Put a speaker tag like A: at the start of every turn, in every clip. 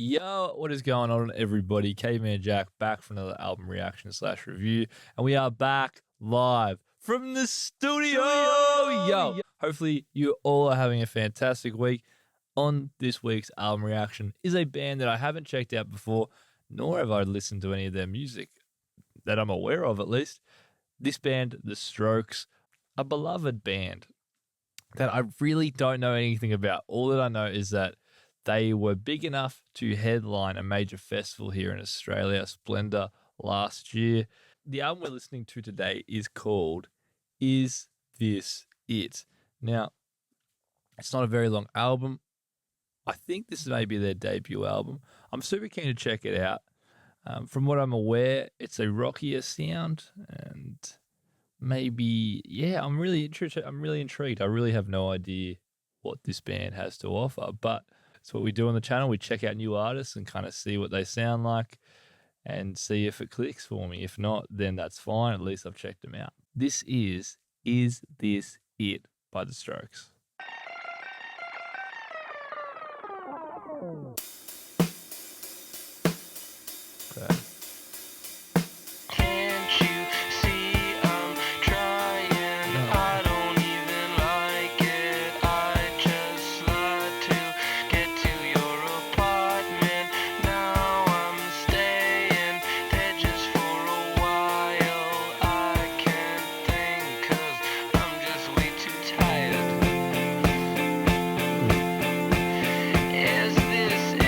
A: Yo, what is going on, everybody? Caveman Jack back for another album reaction / review, and we are back live from the studio. Yo, hopefully you all are having a fantastic week. On this week's album reaction is a band that I haven't checked out before, nor have I listened to any of their music that I'm aware of, at least. This band, The Strokes, a beloved band that I really don't know anything about. All that I know is that they were big enough to headline a major festival here in Australia, Splendor, last year. The album we're listening to today is called Is This It? Now, it's not a very long album. I think this is maybe their debut album. I'm super keen to check it out. From what I'm aware, it's a rockier sound, and maybe, I'm really interested. I'm really intrigued. I really have no idea what this band has to offer, but it's what we do on the channel. We check out new artists and kind of see what they sound like and see if it clicks for me. If not, then that's fine. At least I've checked them out. This is This It by The Strokes. Okay.
B: Can't you see I'm trying? I don't even like it. I just like to get to your apartment. Now I'm staying there just for a while. I can't think 'cause I'm just way too tired. Is this it?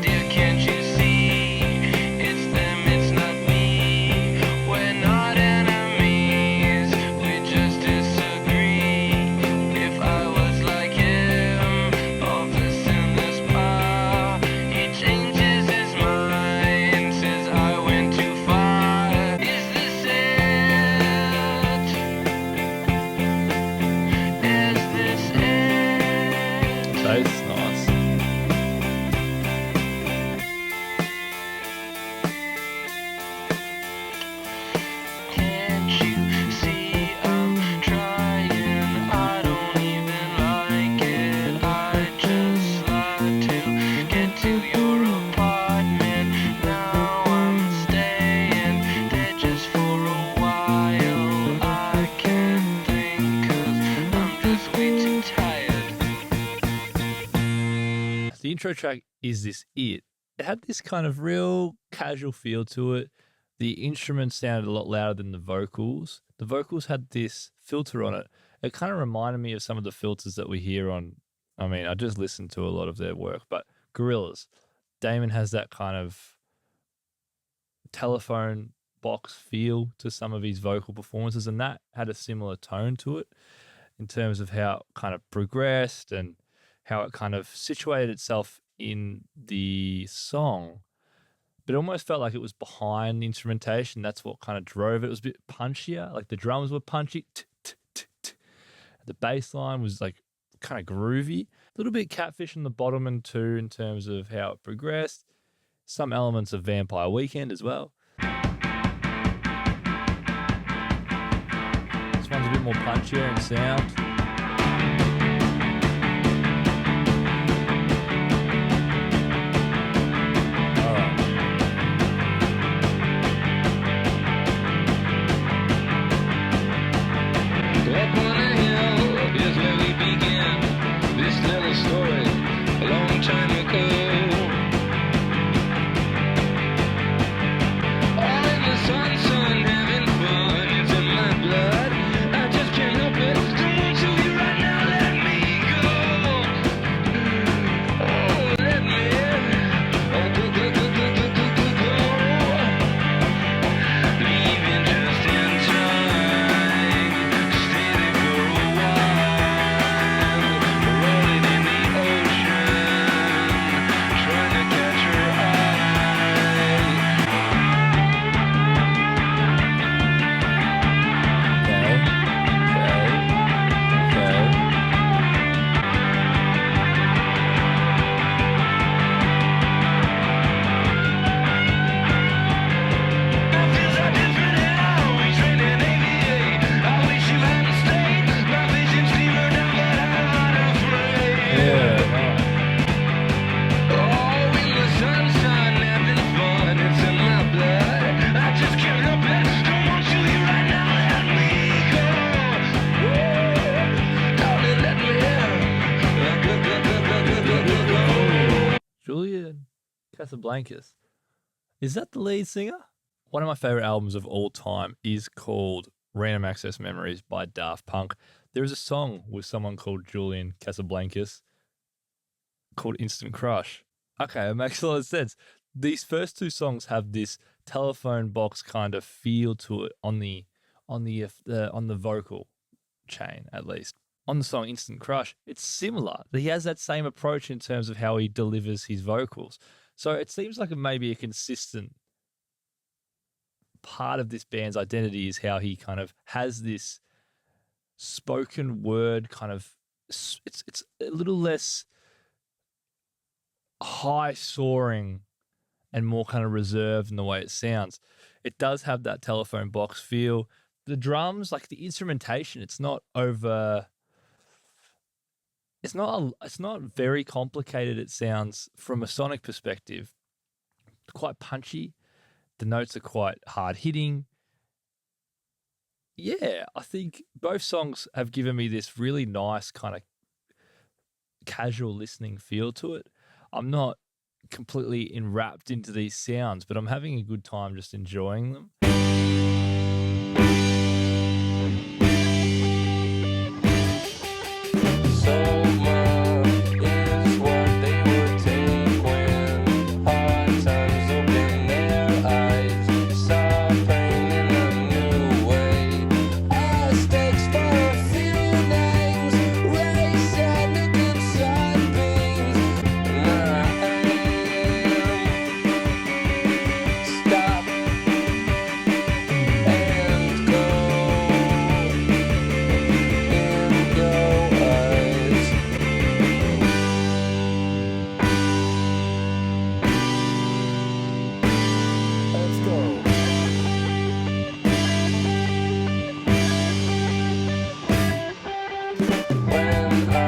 B: Dear, can't you see? It's them, it's not me. We're not enemies, we just disagree. If I was like him, office in this bar, he changes his mind, says I went too far. Is this it? Is this it?
A: Tastes nice.
B: Can't you see I'm trying? I don't even like it. I just like to get to your apartment. Now I'm staying there just for a while. I can't think 'cause I'm just way too tired.
A: The intro track, Is This It? It had this kind of real casual feel to it. The instruments sounded a lot louder than the vocals. The vocals had this filter on it. It kind of reminded me of some of the filters that we hear on, I just listened to a lot of their work, but Gorillaz. Damon has that kind of telephone box feel to some of his vocal performances, and that had a similar tone to it in terms of how it kind of progressed and how it kind of situated itself in the song. But it almost felt like it was behind the instrumentation. That's what kind of drove it. It was a bit punchier. Like the drums were punchy. The bass line was like kind of groovy. A little bit Catfish in the bottom and two in terms of how it progressed. Some elements of Vampire Weekend as well. This one's a bit more punchier in sound.
B: Up on a hill is where we begin this little story a long time ago. All in the sun, having fun, it's in my blood. I just can't help it, it's too much
A: Casablancas. Is that the lead singer? One of my favorite albums of all time is called Random Access Memories by Daft Punk. There is a song with someone called Julian Casablancas called Instant Crush. Okay, it makes a lot of sense. These first two songs have this telephone box kind of feel to it on the vocal chain, at least. On the song Instant Crush, it's similar. He has that same approach in terms of how he delivers his vocals. So it seems like it may be a consistent part of this band's identity is how he kind of has this spoken word kind of, it's a little less high soaring and more kind of reserved in the way it sounds. It does have that telephone box feel. The drums, like the instrumentation, it's not very complicated. It sounds from a sonic perspective, quite punchy. The notes are quite hard hitting. Yeah, I think both songs have given me this really nice kind of casual listening feel to it. I'm not completely enwrapped into these sounds, but I'm having a good time just enjoying them.
B: Soma is what they would take when hard times open their eyes. Saw pain in a new way. Stakes for a few names. Race and the good sunbeams. Stop and go. In your eyes. Let's go. When I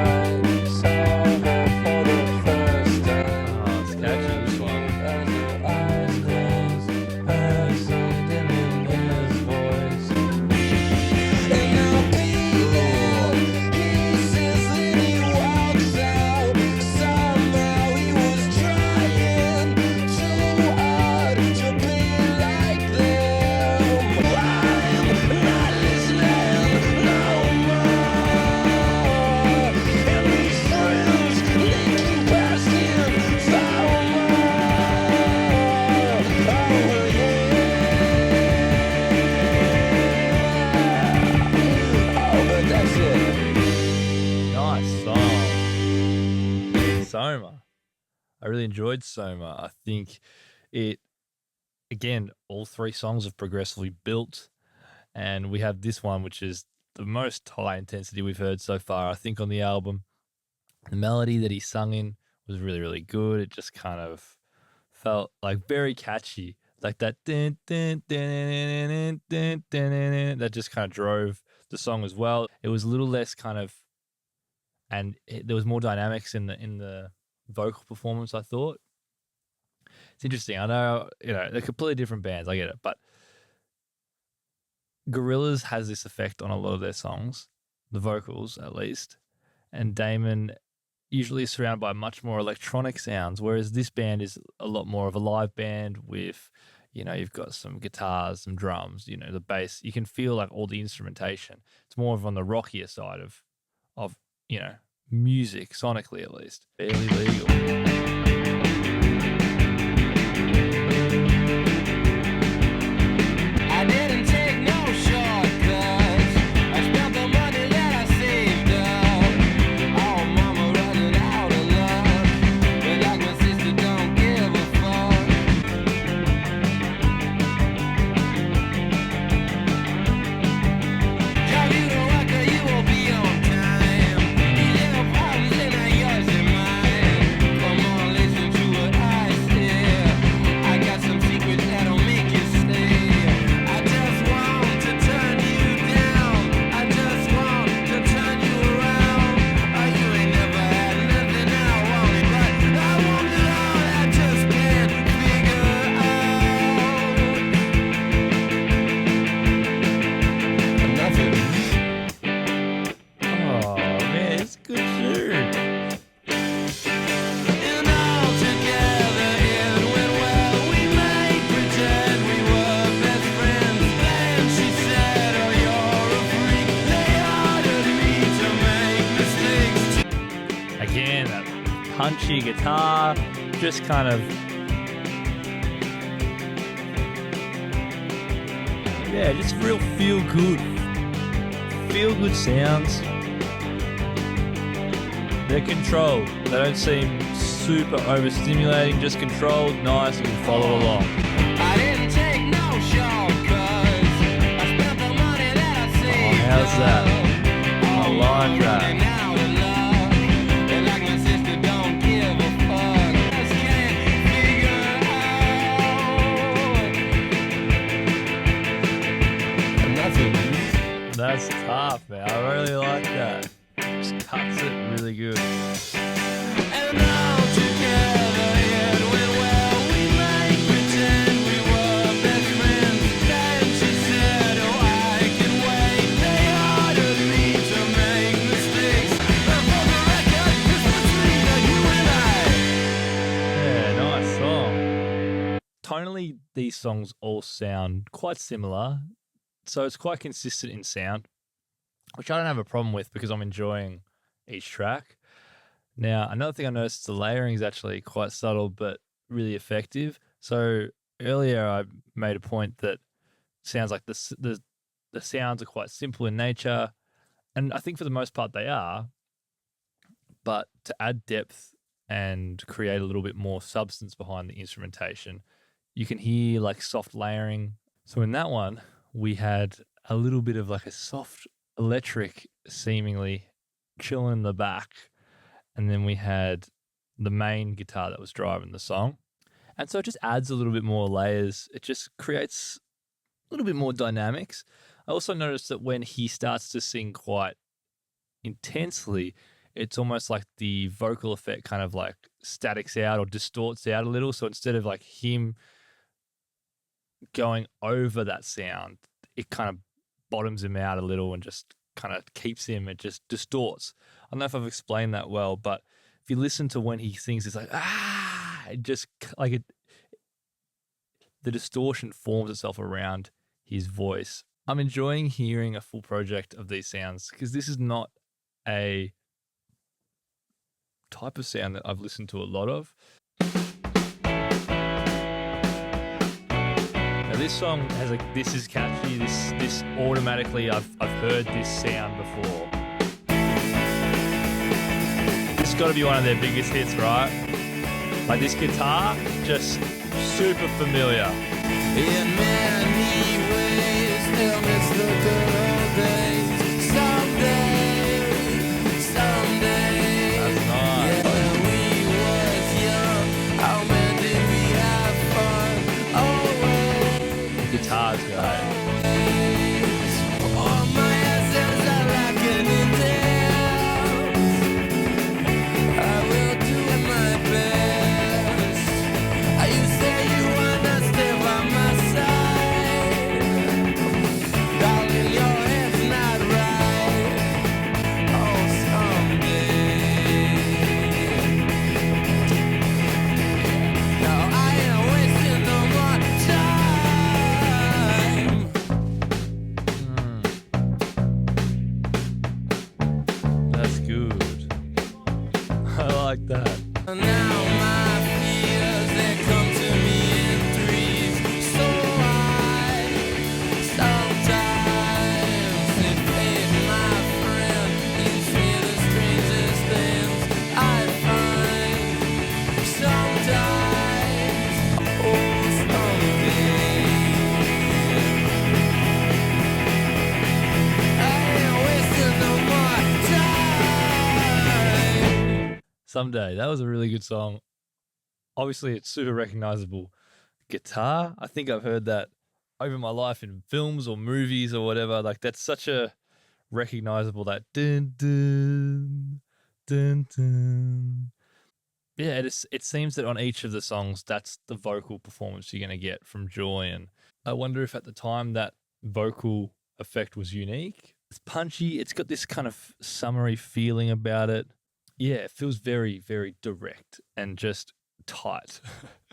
B: saw her for the first time,
A: Oh, it's catchy, this one.
B: as her eyes closed, heard something in his voice. And I'll be there. He says that he walks out. Somehow he was trying too hard to be like them. I'm not listening no more. And these thrills, they keep passing. Soma. Oh yeah. Oh, but that's it.
A: Nice song. Soma. I really enjoyed Soma. I think it, again, all three songs have progressively built, and we have this one, which is the most high intensity we've heard so far, I think, on the album. The melody that he sung in was really, really good. It just kind of felt like very catchy, like that dun, dun, dun, dun, dun, dun, dun, that just kind of drove the song as well. It was a little less kind of, and there was more dynamics in the vocal performance, I thought. It's interesting. I know, they're completely different bands. I get it, but Gorillaz has this effect on a lot of their songs, the vocals at least, and Damon usually is surrounded by much more electronic sounds, whereas this band is a lot more of a live band with, you've got some guitars, some drums, the bass. You can feel like all the instrumentation. It's more of on the rockier side of music, sonically at least. Barely legal.
B: I didn't take no shortcuts. I spent the money that I saved up. Oh, mama running out of love. But like my sister don't give a fuck. Drive you to work or you will be on time. These little problems, they're not yours, they're mine. Come on,
A: punchy guitar, just kind of, yeah, just real feel good sounds. They're controlled. They don't seem super overstimulating, just controlled, nice, you can follow along.
B: I didn't take no shortcuts. I spent the money that I saved.
A: How's that? I like that.
B: And out of luck. And like my sister, don't give a fuck. Just can't figure out. And that's it.
A: That's tough, man. I really like that. Just cuts it really good.
B: And all together it went well. We might pretend we were best friends. Then she said, oh, I can wait. They ordered me to make mistakes. But for the record, it's between you and I.
A: Yeah, nice song. Tonally, these songs all sound quite similar, so it's quite consistent in sound, which I don't have a problem with because I'm enjoying each track. Now, another thing I noticed is the layering is actually quite subtle but really effective. So earlier I made a point that sounds like the sounds are quite simple in nature, and I think for the most part they are, but to add depth and create a little bit more substance behind the instrumentation, you can hear like soft layering. So in that one, we had a little bit of like a soft electric seemingly chilling in the back. And then we had the main guitar that was driving the song. And so it just adds a little bit more layers. It just creates a little bit more dynamics. I also noticed that when he starts to sing quite intensely, it's almost like the vocal effect kind of like statics out or distorts out a little. So instead of like him going over that sound, it kind of bottoms him out a little and just kind of keeps him, it just distorts. I don't know if I've explained that well, but if you listen to when he sings, it's like, it just like it, the distortion forms itself around his voice. I'm enjoying hearing a full project of these sounds because this is not a type of sound that I've listened to a lot of. Now this song has this is catchy. This automatically I've heard this sound before. This has got to be one of their biggest hits, right? Like this guitar, just super familiar.
B: In many ways, they'll miss the good old days. Someday.
A: That's nice.
B: Yeah, when we was young, how man did we have fun? Always.
A: The guitar's great.
B: All my essence are rocking in dance. I will do my best. You say you wanna stay by my side. Darling, your head's not right. Oh, someday. No, I ain't wasting no more time.
A: That's good. I like that.
B: Now my fears, they come to me in threes. So I sometimes they fade, my friend. You say the strangest things I find. Sometimes, oh, someday. I ain't wasting no more time.
A: Someday. That was a really good song. Obviously, it's super recognizable. Guitar, I think I've heard that over my life in films or movies or whatever. Like, that's such a recognizable, that dun dun dun dun. Yeah, it seems that on each of the songs, that's the vocal performance you're going to get from Joy. And I wonder if at the time that vocal effect was unique. It's punchy. It's got this kind of summery feeling about it. Yeah, it feels very, very direct and just tight.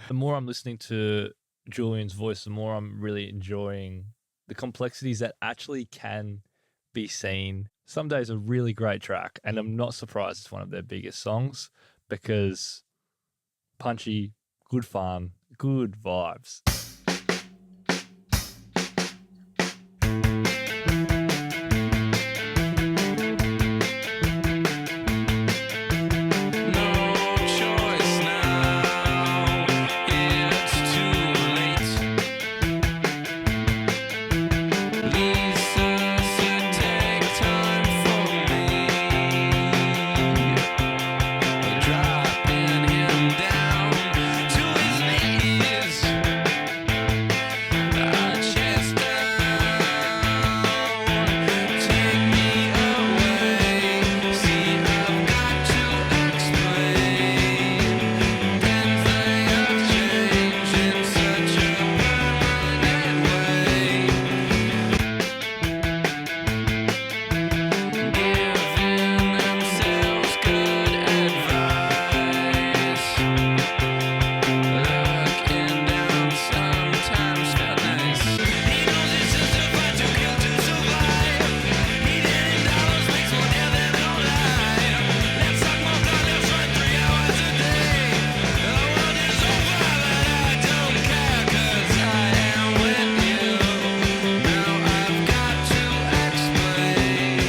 A: The more I'm listening to Julian's voice, the more I'm really enjoying the complexities that actually can be seen. Some Days a really great track, and I'm not surprised it's one of their biggest songs. because punchy, good fun, good vibes.
B: No choice now, it's too late. Lisa said take time for me, dropping him down to his knees. Chest down, take me away. See, I've got to explain. Things they have changed in such a permanent way. Giving themselves good advice. Looking down sometimes felt nice. He knows it's just a fight to kill to survive. Needed in dollars makes more dead than all life. Let's talk more gun, let's run 3 hours a day. The world is over, but I don't care, 'cause I am with you. Now I've got to explain.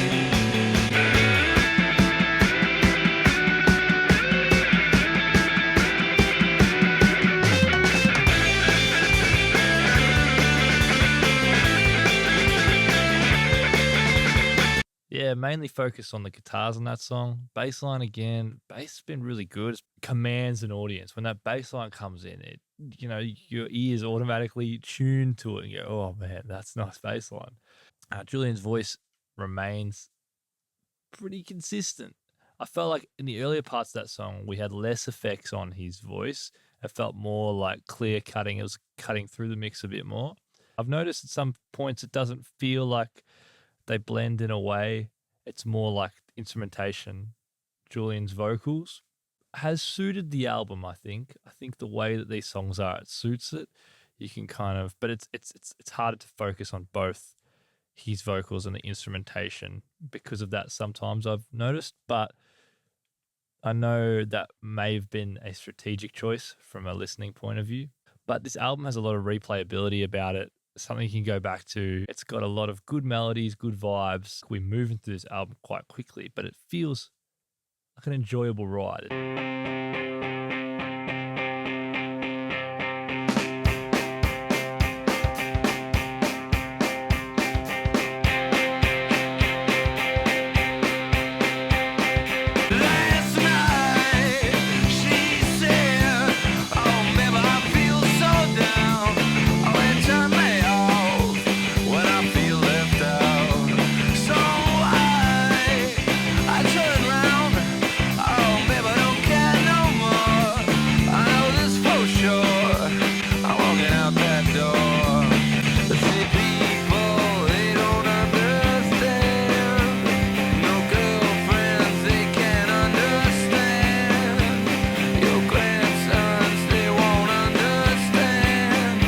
A: Yeah, mainly focus on the guitars on that song. Bassline again, bass has been really good. It commands an audience. When that bassline comes in, it your ears automatically tune to it and go, oh man, that's nice bassline. Julian's voice remains pretty consistent. I felt like in the earlier parts of that song, we had less effects on his voice. It felt more like clear cutting. It was cutting through the mix a bit more. I've noticed at some points it doesn't feel like they blend in a way. It's more like instrumentation. Julian's vocals has suited the album, I think. I think the way that these songs are, it suits it. You can kind of, but it's harder to focus on both his vocals and the instrumentation because of that sometimes I've noticed, but I know that may have been a strategic choice from a listening point of view. But this album has a lot of replayability about it, something you can go back to. It's got a lot of good melodies, good vibes. We're moving through this album quite quickly, but it feels like an enjoyable ride.
B: Last night she said, "Oh, baby, I feel so down. Oh, it turned me off when I feel left out. So I turn round. Oh, baby, I don't care no more. I know this for sure. I'm walking out that door. See, people, they don't understand. No girlfriends, they can't understand. Your grandsons, they won't understand.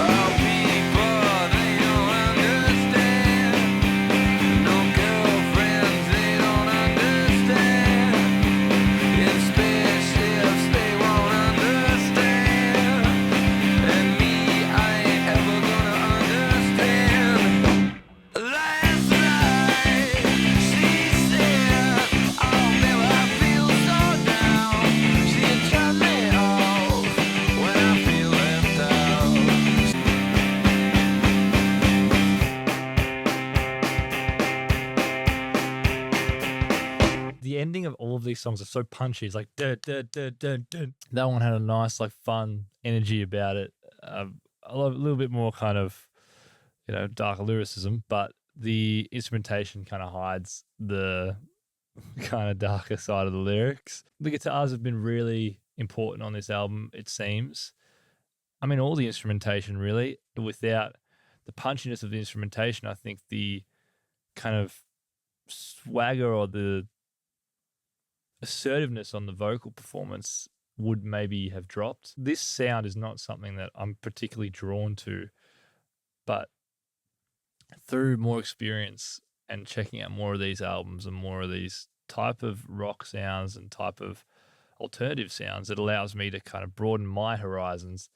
B: Oh, people, they don't understand. No girlfriends, they don't understand. In spaceships, they won't understand. And me, I ain't ever gonna understand. Last night, she said, "Oh, baby, I feel so down." She turned me off when I feel left out.
A: The ending of all of these songs are so punchy. It's like dun, dun, dun, dun, dun. That one had a nice, like, fun energy about it. A little bit more kind of, darker lyricism, but the instrumentation kind of hides the kind of darker side of the lyrics. The guitars have been really important on this album, it seems. I mean, all the instrumentation really. Without the punchiness of the instrumentation, I think the kind of swagger or the assertiveness on the vocal performance would maybe have dropped. This sound is not something that I'm particularly drawn to, but through more experience and checking out more of these albums and more of these type of rock sounds and type of alternative sounds, it allows me to kind of broaden my horizons.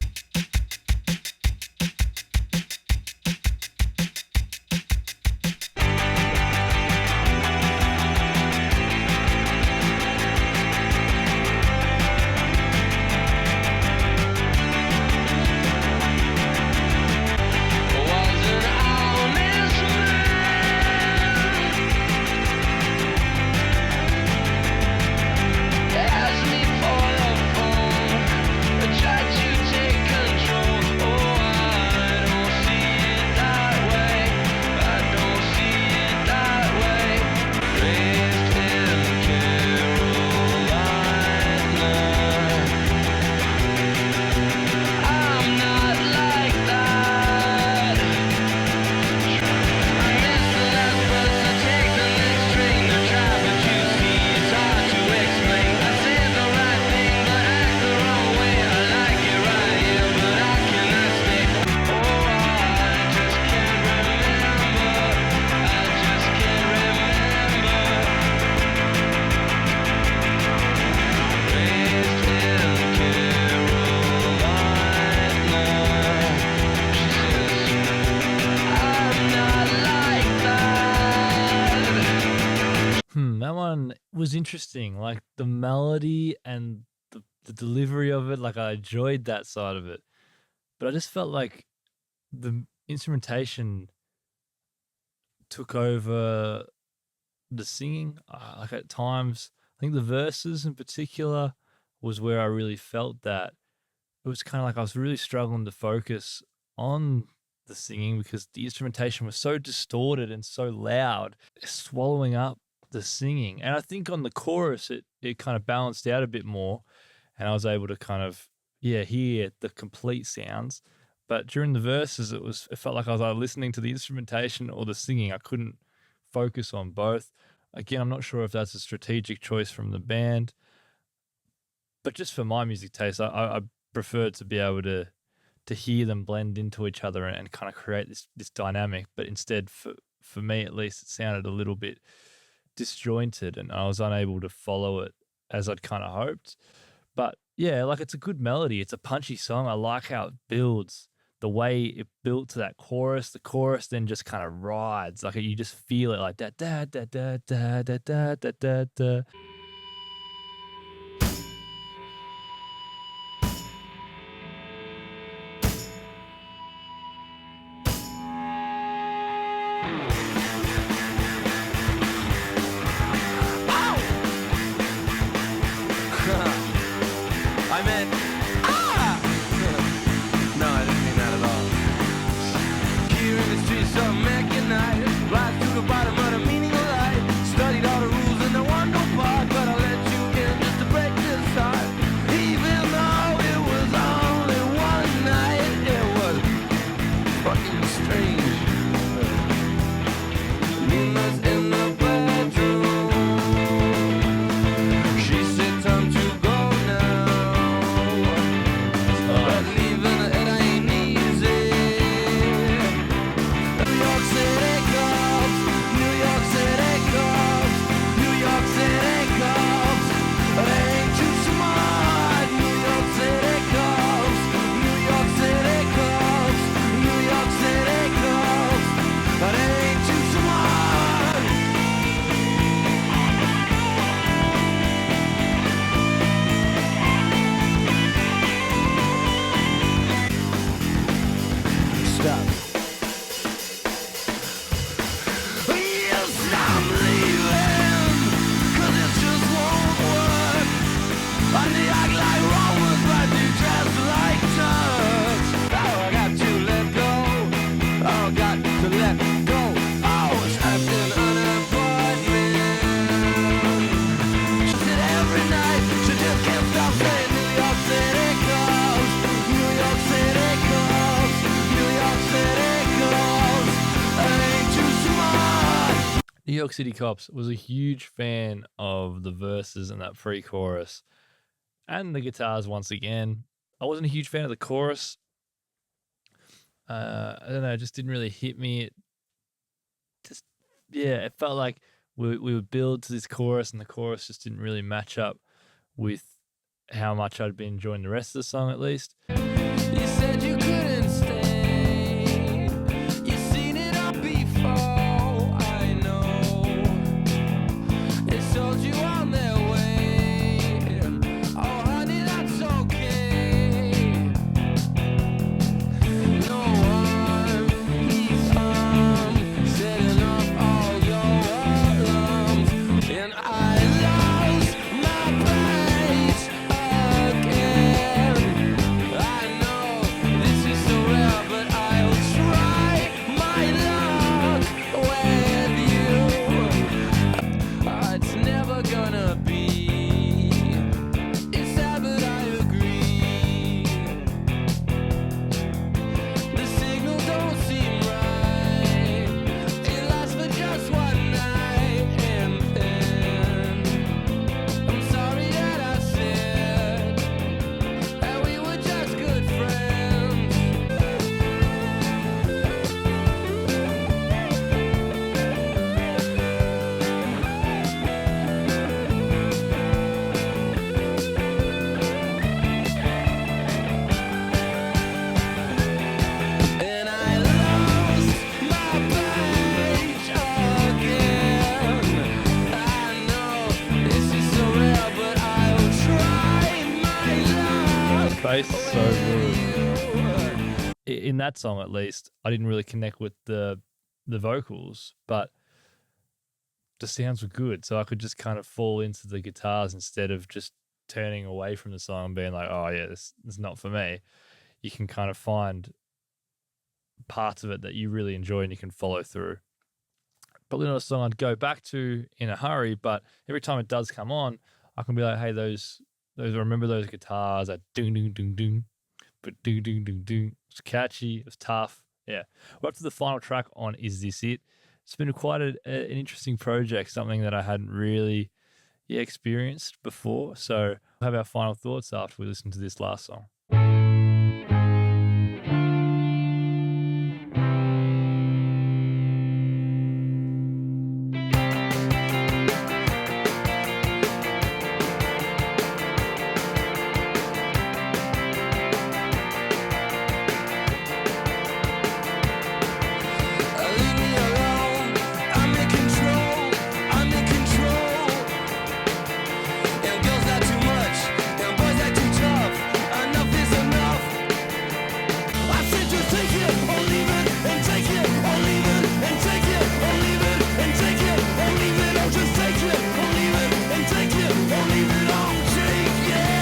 A: That one was interesting. Like the melody and the delivery of it, like I enjoyed that side of it. But I just felt like the instrumentation took over the singing. Like at times, I think the verses in particular was where I really felt that. It was kind of like I was really struggling to focus on the singing because the instrumentation was so distorted and so loud, swallowing up the singing. And I think on the chorus, it kind of balanced out a bit more, and I was able to kind of, hear the complete sounds. But during the verses, it felt like I was either listening to the instrumentation or the singing. I couldn't focus on both. Again, I'm not sure if that's a strategic choice from the band, but just for my music taste, I prefer to be able to hear them blend into each other and kind of create this dynamic. But instead, for me at least, it sounded a little bit disjointed and I was unable to follow it as I'd kind of hoped. But yeah, like it's a good melody. It's a punchy song. I like how it builds, the way it built to that chorus. The chorus then just kind of rides, like you just feel it like da da da da da da da da da da.
C: I meant, no, I didn't mean that at all. Here in the streets of mechanized, rise to the bottom of the meaning of life. Studied all the rules and the one no part, but I'll let you in just to break this heart. Even though it was only one night, it was fucking strange. Nina's in the bedroom. She said time to go now. But leaving it ain't easy. New York City cops, New York City cops, New York City cops. It ain't too smart. New York City cops, New York City cops, New York City cops. It ain't too smart. Stop. Yes, I'm leaving, 'cause it just won't work. And they act like Romans, but they dress like Turks. Oh, I got to let go. Oh, I got to let go. Oh, it's acting an apartment. She said every night, she just can't stop saying New York City cops, New York City cops, New York City cops. Ain't too smart.
A: New York City Cops was a huge fan of the verses and that pre-chorus. and the guitars once again. I wasn't a huge fan of the chorus. I don't know, it just didn't really hit me. It just, yeah, it felt like we would build to this chorus, and the chorus just didn't really match up with how much I'd been enjoying the rest of the song, at least.
C: You said you couldn't stay. You seen it all before. I know. It sold you on their way. Oh, honey, that's okay. No one he's setting off all your alarms, and I lost my place again. I know this is so rare, but I'll try my luck with you. It's never gonna be. It's sad, but I agree. The signal don't seem right. It lasts for just one night, and then I'm sorry that I said that we were just good friends. And I lost my page again. I know this is so rare, but I'll try my luck.
A: The bass is so good. In that song, at least, I didn't really connect with the vocals, but the sounds were good, so I could just kind of fall into the guitars instead of just turning away from the song and being like, oh yeah, this is not for me. You can kind of find parts of it that you really enjoy and you can follow through. Probably not a song I'd go back to in a hurry, but every time it does come on, I can be like, hey, those remember those guitars, that ding ding ding ding, but ding ding ding ding. It's catchy, it's tough. Yeah. We're up to the final track on Is This It? It's been quite an interesting project, something that I hadn't really experienced before. So we'll have our final thoughts after we listen to this last song.
C: Leave me alone. I'm in control. I'm in control. And girls not too much. And boys not too tough. Enough is enough. I said just take it or leave it, and take it or leave it, and take it or leave it, and take it or leave it. Oh, just take it or leave it, and take it or leave it. Oh, take it.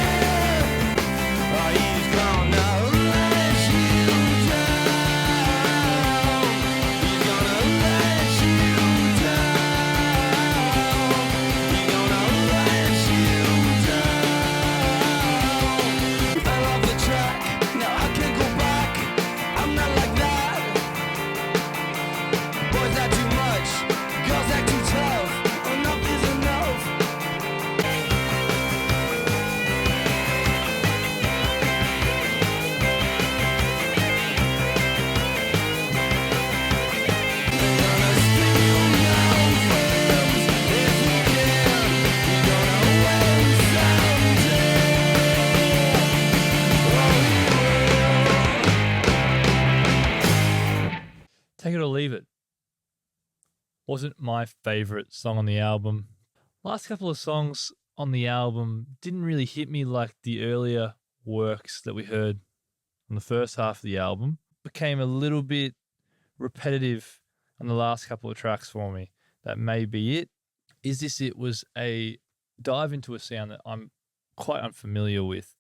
C: Oh, he's gonna let you down. He's gonna let you down. He's gonna let you down. Fell off the track, now I can't go back. I'm not like that. Boys not too much, girls act too tough. Enough is enough. Gonna steal your friends if you can. You're gonna win someday.
A: Take It or Leave It wasn't my favorite song on the album. Last couple of songs on the album didn't really hit me like the earlier works that we heard on the first half of the album. Became a little bit repetitive on the last couple of tracks for me. That may be it. Is This It was a dive into a sound that I'm quite unfamiliar with,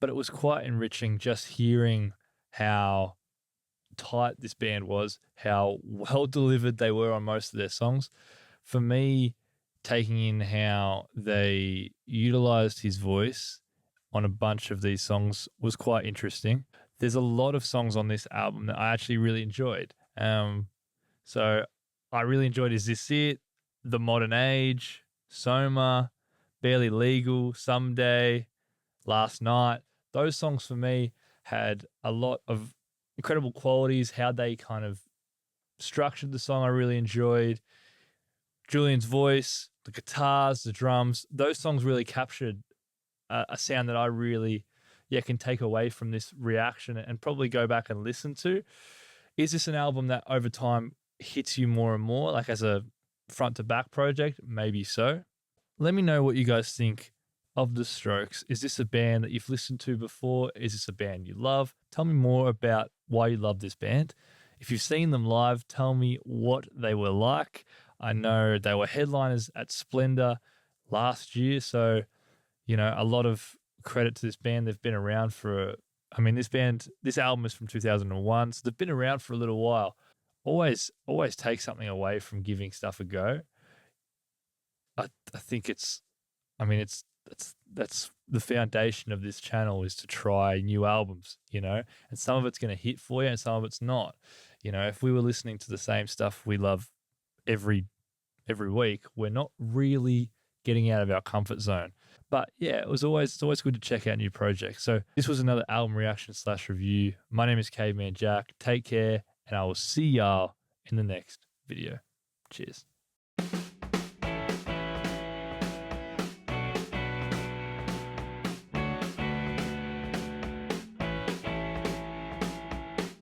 A: but it was quite enriching just hearing how tight this band was, how well delivered they were on most of their songs. For me, taking in how they utilized his voice on a bunch of these songs was quite interesting. There's a lot of songs on this album that I actually really enjoyed. So I really enjoyed Is This It? The Modern Age, Soma, Barely Legal, Someday, Last Night. Those songs for me had a lot of incredible qualities. How they kind of structured the song, I really enjoyed. Julian's voice, the guitars, the drums, those songs really captured a sound that I really, can take away from this reaction and probably go back and listen to. Is this an album that over time hits you more and more, like as a front to back project? Maybe so. Let me know what you guys think of The Strokes. Is this a band that you've listened to before? Is this a band you love? Tell me more about why you love this band. If you've seen them live, tell me what they were like. I know they were headliners at Splendor last year, so a lot of credit to this band. They've been around this album is from 2001, so they've been around for a little while. Always take something away from giving stuff a go. I think that's the foundation of this channel, is to try new albums, and some of it's going to hit for you and some of it's not. If we were listening to the same stuff we love every week, we're not really getting out of our comfort zone. But yeah, it's always good to check out new projects. So this was another album reaction / review. My name is Caveman Jack. Take care, and I will see y'all in the next video. Cheers.